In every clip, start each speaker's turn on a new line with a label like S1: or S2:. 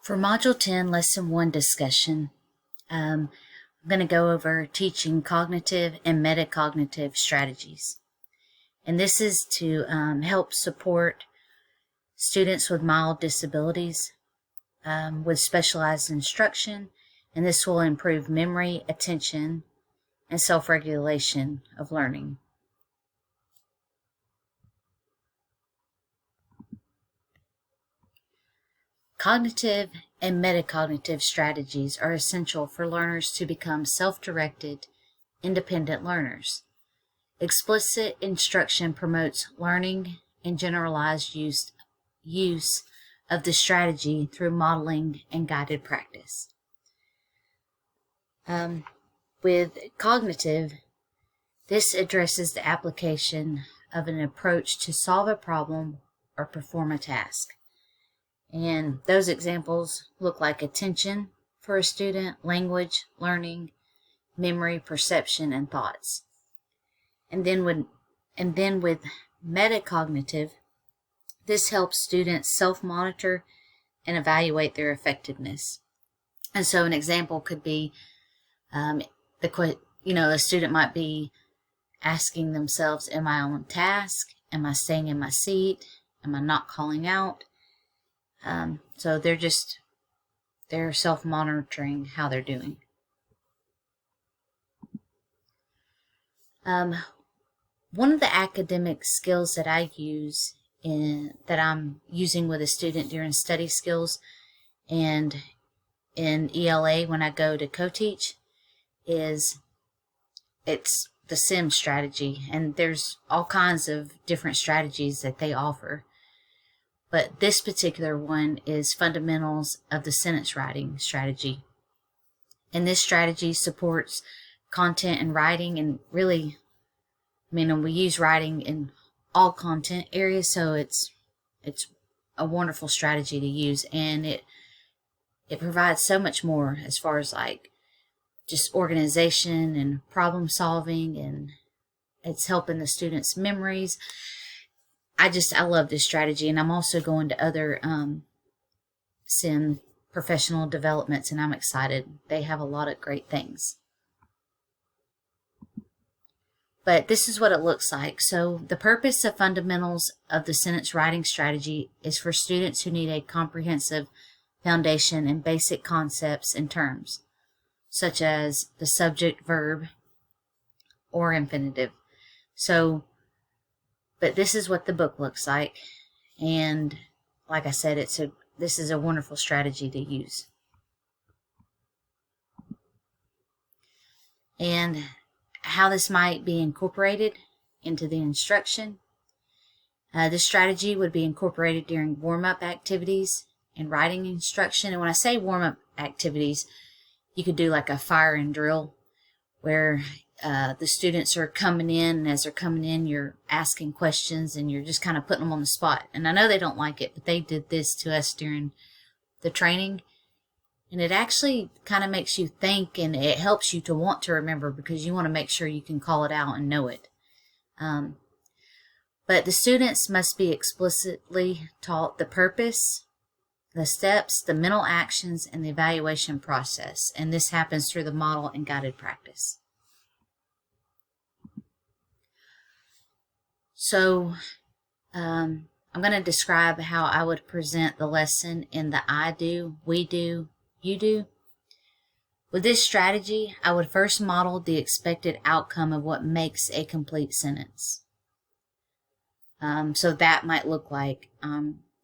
S1: For Module 10, Lesson 1 discussion, I'm going to go over teaching cognitive and metacognitive strategies. And this is to help support students with mild disabilities with specialized instruction, and this will improve memory, attention, and self-regulation of learning. Cognitive and metacognitive strategies are essential for learners to become self-directed, independent learners. Explicit instruction promotes learning and generalized use of the strategy through modeling and guided practice. With cognitive, this addresses the application of an approach to solve a problem or perform a task. And those examples look like attention for a student, language, learning, memory, perception, and thoughts. And then with metacognitive, this helps students self-monitor and evaluate their effectiveness. And so an example could be, a student might be asking themselves, am I on task? Am I staying in my seat? Am I not calling out? So they're self-monitoring how they're doing. One of the academic skills that I use that I'm using with a student during study skills and in ELA when I go to co-teach it's the SIM strategy, and there's all kinds of different strategies that they offer. But this particular one is Fundamentals of the Sentence Writing Strategy. And this strategy supports content and writing, and really, we use writing in all content areas, so it's a wonderful strategy to use, and it provides so much more as far as like just organization and problem solving, and it's helping the students' memories. I love this strategy, and I'm also going to other SIM professional developments, and I'm excited. They have a lot of great things. But this is what it looks like. So the purpose of Fundamentals of the Sentence Writing Strategy is for students who need a comprehensive foundation in basic concepts and terms, such as the subject, verb, or infinitive. But this is what the book looks like, and like I said, this is a wonderful strategy to use. And how this might be incorporated into the instruction. This strategy would be incorporated during warm-up activities and writing instruction. And when I say warm-up activities, you could do like a fire and drill where the students are coming in, and as they're coming in, you're asking questions and you're just kind of putting them on the spot. And I know they don't like it, but they did this to us during the training. And it actually kind of makes you think, and it helps you to want to remember, because you want to make sure you can call it out and know it. But the students must be explicitly taught the purpose, the steps, the mental actions, and the evaluation process. And this happens through the model and guided practice. So I'm going to describe how I would present the lesson in the I do, we do, you do. With this strategy, I would first model the expected outcome of what makes a complete sentence. So that might look like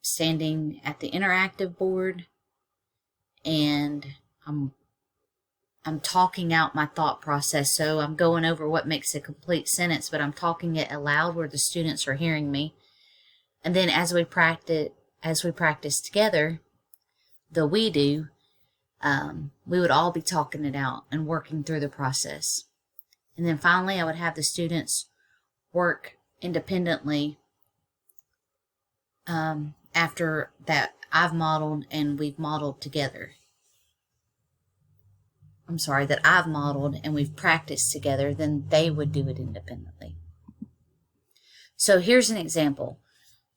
S1: standing at the interactive board, and I'm talking out my thought process. So I'm going over what makes a complete sentence, but I'm talking it aloud where the students are hearing me. And then as we practice together, the we do, we would all be talking it out and working through the process. And then finally, I would have the students work independently after that I've modeled and we've modeled together. That I've modeled and we've practiced together, then they would do it independently. So here's an example.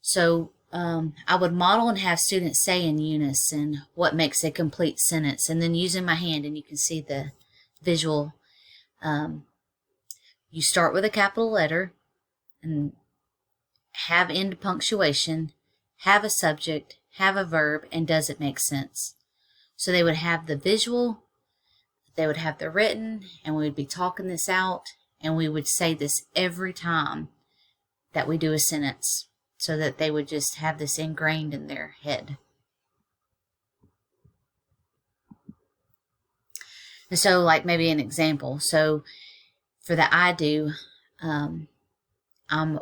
S1: So I would model and have students say in unison what makes a complete sentence, and then using my hand, and you can see the visual. You start with a capital letter and have end punctuation, have a subject, have a verb, and does it make sense? So they would have the visual, they would have the written, and we would be talking this out, and we would say this every time that we do a sentence so that they would just have this ingrained in their head. And so, like maybe an example. So for the I do, I'm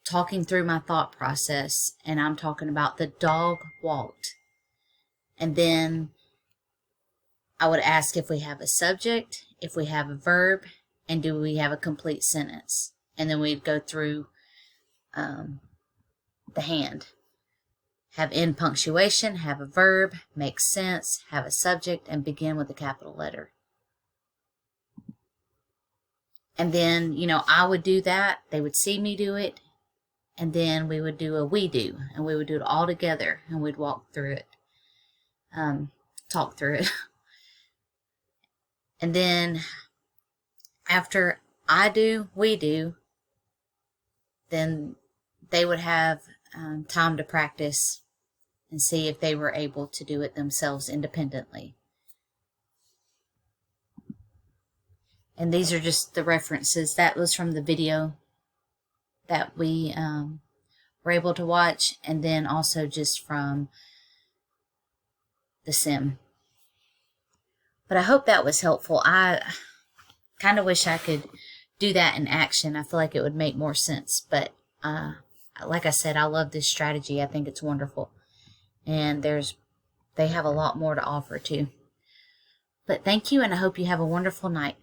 S1: talking through my thought process, and I'm talking about the dog walked. And then I would ask if we have a subject, if we have a verb, and do we have a complete sentence. And then we'd go through the hand. Have end punctuation, have a verb, make sense, have a subject, and begin with a capital letter. And then, I would do that. They would see me do it. And then we would do a we do. And we would do it all together. And we'd walk through it. Talk through it. And then after I do, we do, then they would have time to practice and see if they were able to do it themselves independently. And these are just the references. That was from the video that we were able to watch, and then also just from the sim. But I hope that was helpful. I kind of wish I could do that in action. I feel like it would make more sense. But like I said, I love this strategy. I think it's wonderful. And they have a lot more to offer too. But thank you, and I hope you have a wonderful night.